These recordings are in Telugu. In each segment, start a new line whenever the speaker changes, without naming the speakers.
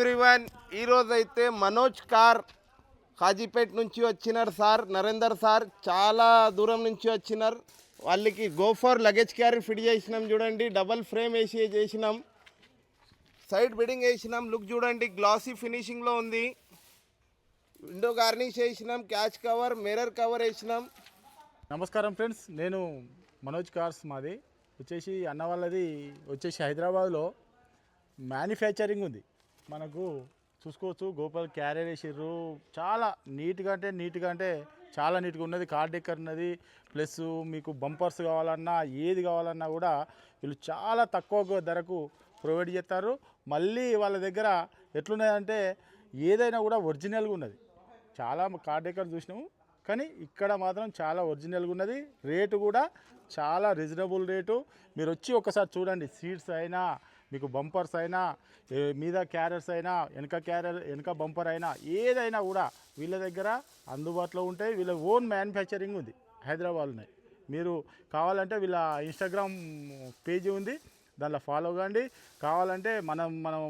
ఎవ్రీవన్, ఈరోజైతే మనోజ్ కార్ కాజీపేట్ నుంచి వచ్చినారు సార్, నరేందర్ సార్ చాలా దూరం నుంచి వచ్చినారు. వాళ్ళకి గోఫర్ లగేజ్ క్యారీ ఫిట్ చేసినాం. చూడండి, డబల్ ఫ్రేమ్ వేసి చేసినాం, సైడ్ బిడింగ్ వేసినాం. లుక్ చూడండి, గ్లాసీ ఫినిషింగ్లో ఉంది. విండో గార్నిష్ వేసినాం, క్యాచ్ కవర్, మిర్రర్ కవర్ వేసినాం.
నమస్కారం ఫ్రెండ్స్, నేను మనోజ్ కార్స్. మాది వచ్చేసి అన్న వాళ్ళది వచ్చేసి హైదరాబాద్లో మ్యానుఫ్యాక్చరింగ్ ఉంది. మనకు చూసుకోవచ్చు, గోపాల్ క్యారియర్ వేసిర్రు. చాలా నీట్గా అంటే చాలా నీట్గా ఉన్నది. కార్ డెక్కర్ ఉన్నది, ప్లస్ మీకు బంపర్స్ కావాలన్నా ఏది కావాలన్నా కూడా వీళ్ళు చాలా తక్కువ ధరకు ప్రొవైడ్ చేస్తారు. మళ్ళీ వాళ్ళ దగ్గర ఎట్లున్నదంటే ఏదైనా కూడా ఒరిజినల్గా ఉన్నది. చాలా కార్ డెక్కర్ చూసినాము, కానీ ఇక్కడ మాత్రం చాలా ఒరిజినల్గా ఉన్నది. రేటు కూడా చాలా రీజనబుల్ రేటు. మీరు వచ్చి ఒకసారి చూడండి. సీట్స్ అయినా, మీకు బంపర్స్ అయినా, మీద క్యారియర్స్ అయినా, వెనక బంపర్ అయినా, ఏదైనా కూడా వీళ్ళ దగ్గర అందుబాటులో ఉంటాయి. వీళ్ళ ఓన్ మ్యానుఫ్యాక్చరింగ్ ఉంది హైదరాబాద్లోనే. మీరు కావాలంటే వీళ్ళ ఇన్స్టాగ్రామ్ పేజీ ఉంది, దానిలో ఫాలో కాండి. కావాలంటే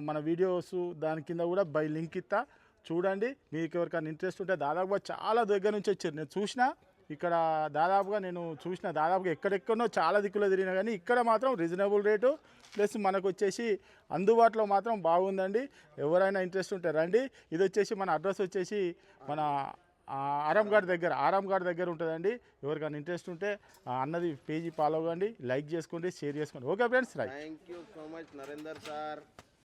మన వీడియోస్ దాని కింద కూడా బై లింక్ ఇస్తా, చూడండి. మీకు ఎవరికైనా ఇంట్రెస్ట్ ఉంటే దాదాపుగా చాలా దగ్గర నుంచి వచ్చారు. నేను చూసిన ఇక్కడ దాదాపుగా ఎక్కడెక్కడో చాలా దిక్కులో తిరిగినా, కానీ ఇక్కడ మాత్రం రీజనబుల్ రేటు ప్లస్ మనకు వచ్చేసి అందుబాటులో మాత్రం బాగుందండి. ఎవరైనా ఇంట్రెస్ట్ ఉంటే రండి. ఇది వచ్చేసి మన అడ్రస్ వచ్చేసి మన ఆరాంఘాట్ దగ్గర ఉంటుందండి. ఎవరికైనా ఇంట్రెస్ట్ ఉంటే అన్నది పేజీ ఫాలో కండి, లైక్ చేసుకోండి, షేర్ చేసుకోండి. Okay friends, right.
Thank you so much Narender sir.